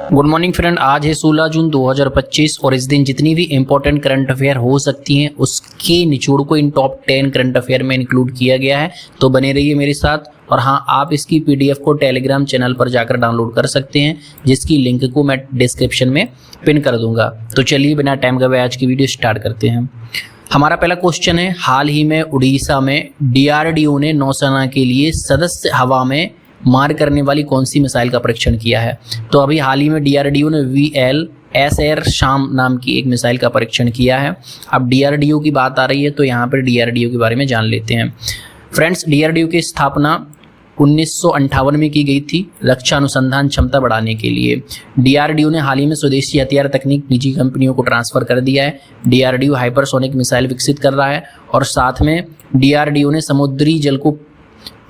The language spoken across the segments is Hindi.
गुड मॉर्निंग फ्रेंड, आज है 16 जून 2025 और इस दिन जितनी भी इंपॉर्टेंट करंट अफेयर हो सकती हैं उसके निचोड़ को इन टॉप 10 करंट अफेयर में इंक्लूड किया गया है। तो बने रहिए मेरे साथ। और हाँ, आप इसकी पीडीएफ को टेलीग्राम चैनल पर जाकर डाउनलोड कर सकते हैं, जिसकी लिंक को मैं डिस्क्रिप्शन में पिन कर दूंगा। तो चलिए बिना टाइम गवाए आज की वीडियो स्टार्ट करते हैं। हमारा पहला क्वेश्चन है, हाल ही में उड़ीसा में डीआरडीओ ने नौसेना के लिए सदस्य हवा में मार करने वाली कौन सी मिसाइल का परीक्षण किया है। तो अभी हाल ही में डीआरडीओ ने VLSR शाम नाम की एक मिसाइल का परीक्षण किया है। अब डीआरडीओ की बात आ रही है तो यहाँ पर डीआरडीओ के बारे में जान लेते हैं। फ्रेंड्स, डीआरडीओ की स्थापना 1958 में की गई थी रक्षा अनुसंधान क्षमता बढ़ाने के लिए। डीआरडीओ ने हाल ही में स्वदेशी हथियार तकनीक निजी कंपनियों को ट्रांसफर कर दिया है। डीआरडीओ हाइपरसोनिक मिसाइल विकसित कर रहा है और साथ में डीआरडीओ ने समुद्री जल को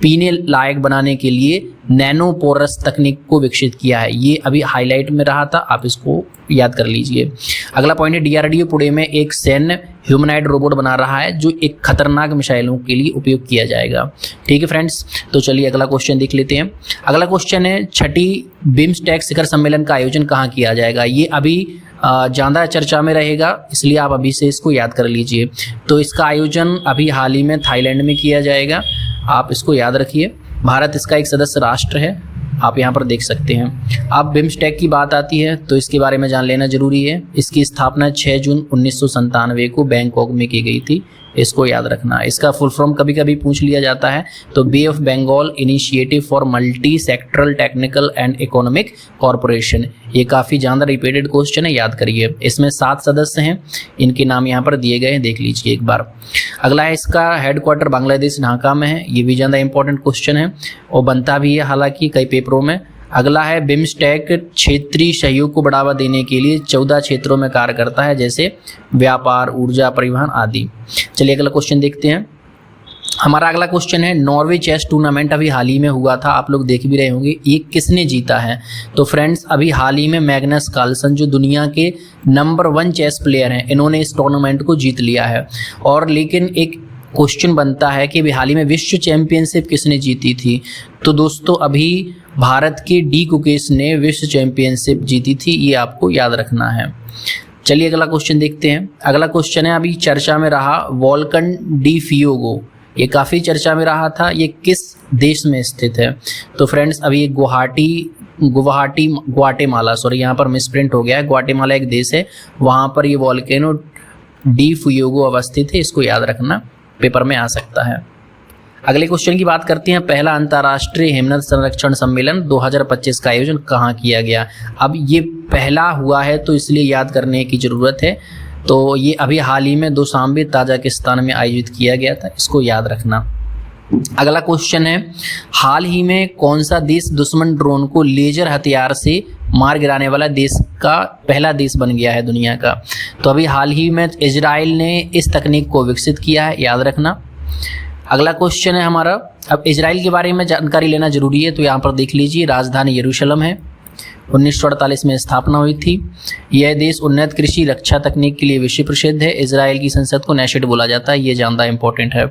पीने लायक बनाने के लिए नैनो पोरस तकनीक को विकसित किया है। ये अभी हाईलाइट में रहा था, आप इसको याद कर लीजिए। अगला पॉइंट है, डीआरडीओ पुणे में एक सैन्य ह्यूमनॉइड रोबोट बना रहा है जो एक खतरनाक मिसाइलों के लिए उपयोग किया जाएगा। ठीक है फ्रेंड्स, तो चलिए अगला क्वेश्चन देख लेते हैं। अगला क्वेश्चन है, छठी बिम्स्टेक शिखर सम्मेलन का आयोजन कहाँ किया जाएगा। ये अभी ज़्यादा चर्चा में रहेगा, इसलिए आप अभी से इसको याद कर लीजिए। तो इसका आयोजन अभी हाल ही में थाईलैंड में किया जाएगा, आप इसको याद रखिए। भारत इसका एक सदस्य राष्ट्र है, आप यहाँ पर देख सकते हैं। अब बिम्स्टेक की बात आती है तो इसके बारे में जान लेना जरूरी है। इसकी स्थापना 6 जून 1997 को बैंकॉक में की गई थी, इसको याद रखना। इसका फुल फॉर्म कभी कभी पूछ लिया जाता है, तो bay of Bengal initiative for multi sectoral technical and economic corporation. ये काफ़ी ज़्यादा रिपीटेड क्वेश्चन है, याद करिए। इसमें 7 सदस्य हैं, इनके नाम यहाँ पर दिए गए हैं, देख लीजिए एक बार। अगला है, इसका हेडक्वार्टर बांग्लादेश ढाका में है। ये भी ज़्यादा इंपॉर्टेंट क्वेश्चन है और बनता भी है हालांकि कई पेपरों में। अगला है, बिम्स्टेक क्षेत्रीय सहयोग को बढ़ावा देने के लिए 14 क्षेत्रों में कार्य करता है, जैसे व्यापार, ऊर्जा, परिवहन आदि। चलिए अगला क्वेश्चन देखते हैं। हमारा अगला क्वेश्चन है, नॉर्वे चेस टूर्नामेंट अभी हाल ही में हुआ था, आप लोग देख भी रहे होंगे। ये किसने जीता है। तो फ्रेंड्स, अभी हाल ही में मैग्नस कार्लसन जो दुनिया के नंबर 1 चेस प्लेयर हैं, इन्होंने इस टूर्नामेंट को जीत लिया है। और लेकिन एक क्वेश्चन बनता है कि हाल ही में विश्व चैंपियनशिप किसने जीती थी। तो दोस्तों, अभी भारत के डी कुकेश ने विश्व चैंपियनशिप जीती थी, ये आपको याद रखना है। चलिए अगला क्वेश्चन देखते हैं। अगला क्वेश्चन है, अभी चर्चा में रहा वोल्कन डी फियोगो, ये काफ़ी चर्चा में रहा था। ये किस देश में स्थित है। तो फ्रेंड्स, अभी ये ग्वाटेमाला, सॉरी यहाँ पर मिसप्रिंट हो गया है। ग्वाटेमाला एक देश है, वहाँ पर ये वोल्केनो डी फियोगो अवस्थित है, इसको याद रखना, पेपर में आ सकता है। अगले क्वेश्चन की बात करते हैं। पहला अंतर्राष्ट्रीय हिमनद संरक्षण सम्मेलन 2025 का आयोजन कहाँ किया गया। अब ये पहला हुआ है तो इसलिए याद करने की ज़रूरत है। तो ये अभी हाल ही में दुशांबे ताजिकिस्तान में आयोजित किया गया था, इसको याद रखना। अगला क्वेश्चन है, हाल ही में कौन सा देश दुश्मन ड्रोन को लेजर हथियार से मार गिराने वाला देश का पहला देश बन गया है दुनिया का। तो अभी हाल ही में इजराइल ने इस तकनीक को विकसित किया है, याद रखना। अगला क्वेश्चन है हमारा, अब इजराइल के बारे में जानकारी लेना जरूरी है, तो यहाँ पर देख लीजिए। राजधानी यरूशलेम है, 1948 में स्थापना हुई थी। यह देश उन्नत कृषि रक्षा तकनीक के लिए विश्व प्रसिद्ध है। इजराइल की संसद को नेशेड बोला जाता है, ये ज़्यादा इंपॉर्टेंट है।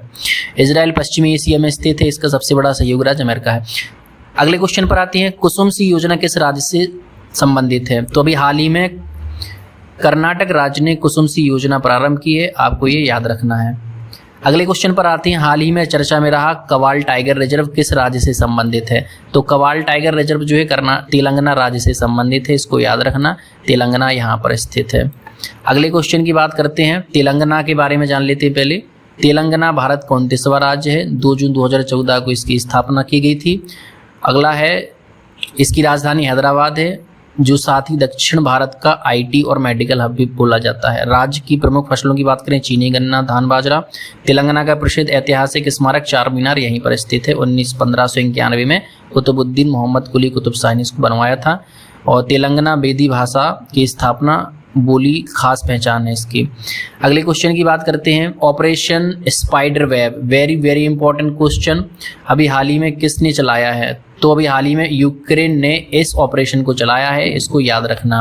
इजराइल पश्चिमी एशिया में स्थित है, इसका सबसे बड़ा सहयोग राज्य अमेरिका है। अगले क्वेश्चन पर आते हैं, कुसुम सी योजना किस राज्य से संबंधित है। तो अभी हाल ही में कर्नाटक राज्य ने कुसुम सी योजना प्रारंभ की है, आपको ये याद रखना है। अगले क्वेश्चन पर आते हैं, हाल ही में चर्चा में रहा कवाल टाइगर रिजर्व किस राज्य से संबंधित है। तो कवाल टाइगर रिजर्व जो है तेलंगाना राज्य से संबंधित है, इसको याद रखना, तेलंगाना यहाँ पर स्थित है। अगले क्वेश्चन की बात करते हैं, तेलंगाना के बारे में जान लेते हैं पहले। तेलंगाना भारत का 29वां राज्य है, 2 जून 2014 को इसकी स्थापना की गई थी। अगला है, इसकी राजधानी हैदराबाद है, जो साथ ही दक्षिण भारत का IT और मेडिकल हब भी बोला जाता है। राज्य की प्रमुख फसलों की बात करें, चीनी, गन्ना, धान, बाजरा। तेलंगाना का प्रसिद्ध ऐतिहासिक स्मारक चार मीनार यहीं पर स्थित है। 1591 में कुतुबुद्दीन मोहम्मद कुली कुतुब शाही ने इसको बनवाया था। और तेलंगाना बेदी भाषा की स्थापना, बोली खास पहचान है इसकी। अगले क्वेश्चन की बात करते हैं, operation spider web, very very important question. अभी हाल ही में किसने चलाया है। तो अभी हाल ही में यूक्रेन ने इस ऑपरेशन को चलाया है, इसको याद रखना।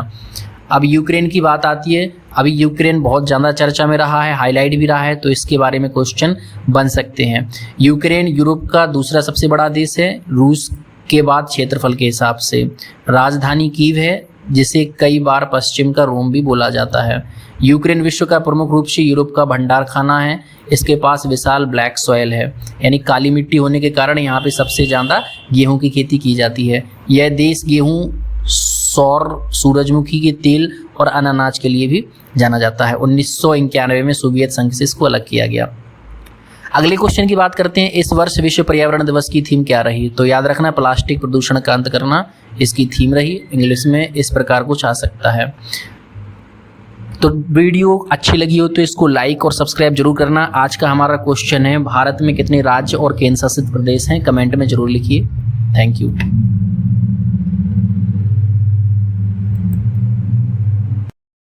अब यूक्रेन की बात आती है, अभी यूक्रेन बहुत ज़्यादा चर्चा में रहा है, हाईलाइट भी रहा है, तो इसके बारे में क्वेश्चन बन सकते हैं। यूक्रेन यूरोप का दूसरा सबसे बड़ा देश है, रूस के बाद क्षेत्रफल के हिसाब से। राजधानी कीव है, जिसे कई बार पश्चिम का रोम भी बोला जाता है। यूक्रेन विश्व का प्रमुख रूप से यूरोप का भंडार खाना है। इसके पास विशाल ब्लैक सॉइल है, यानी काली मिट्टी होने के कारण यहाँ पे सबसे ज़्यादा गेहूं की खेती की जाती है। यह देश गेहूं, सौर सूरजमुखी के तेल और अनानाज के लिए भी जाना जाता है। 1991 में सोवियत संघ से इसको अलग किया गया। अगले क्वेश्चन की बात करते हैं, इस वर्ष विश्व पर्यावरण दिवस की थीम क्या रही? तो याद रखना, प्लास्टिक प्रदूषण का अंत करना इसकी थीम रही। इंग्लिश में इस प्रकार कुछ आ सकता है। तो वीडियो अच्छी लगी हो तो इसको लाइक और सब्सक्राइब जरूर करना। आज का हमारा क्वेश्चन है, भारत में कितने राज्य और केंद्र शासित प्रदेश हैं? कमेंट में जरूर लिखिए। Thank you.